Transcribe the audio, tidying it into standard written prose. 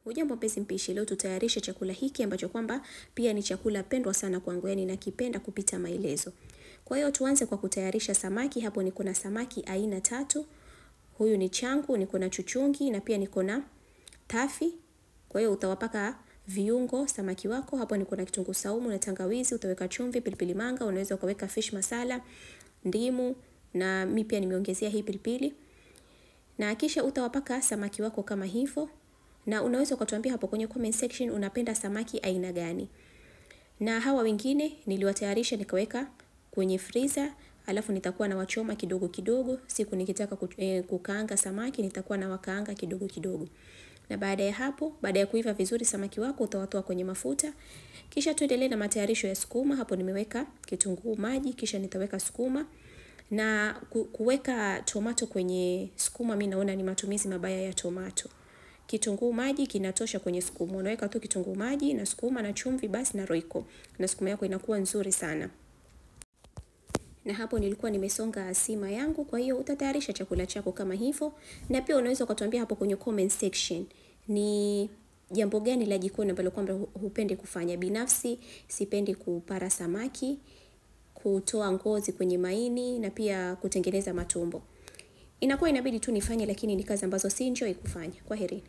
Hujambo mpenzi mpishi, leo tutayarisha chakula hiki ambacho kwamba pia ni chakula pendwa sana kwangu, yani nakipenda kupita maelezo. Kwa hiyo tuanze kwa kutayarisha samaki. Hapo niko na samaki aina 3. Huyu ni changu, niko na chuchungi na pia niko na tafi. Kwa hiyo utawapaka viungo samaki wako. Hapo niko na kitunguu saumu na tangawizi, utaweka chumvi, pilipili manga, unaweza ukaweka fish masala, ndimu na mimi pia nimeongezea hii pilipili. Na kisha utawapaka samaki wako kama hivyo. Na unaweza ukatuambia hapo kwenye comment section unapenda samaki aina gani. Na hawa wengine niliwatayarisha nikaweka kwenye freezer, alafu nitakuwa na wachoma kidogo kidogo. Siku nikitaka kukaanga samaki nitakuwa na wakaanga kidogo kidogo. Na baada ya hapo, baada ya kuiva vizuri samaki wako utawatoa kwenye mafuta. Kisha tuendelee na matayarisho ya sukuma. Hapo nimeweka kitunguu maji, kisha nitaweka sukuma. Na kuweka tomato kwenye sukuma mimi naona ni matumizi mabaya ya tomato. Kitunguu maji kinatosha kwenye sukuma. Unaweka tu kitunguu maji na sukuma na chumvi basi na roiko. Na sukuma yako inakuwa nzuri sana. Na hapo nilikuwa nimesonga sima yangu, kwa hiyo utatayarisha chakula chako kama hivyo. Na pia unaweza kutuambia hapo kwenye comment section ni jambo gani la jikoni ambalo kwamba hupende kufanya. Binafsi sipendi kupara samaki, kutoa ngozi kwenye maini na pia kutengeneza matumbo. Inakuwa inabidi tu nifanye, lakini ni kazi ambazo si enjoy kufanya. Kwaherini.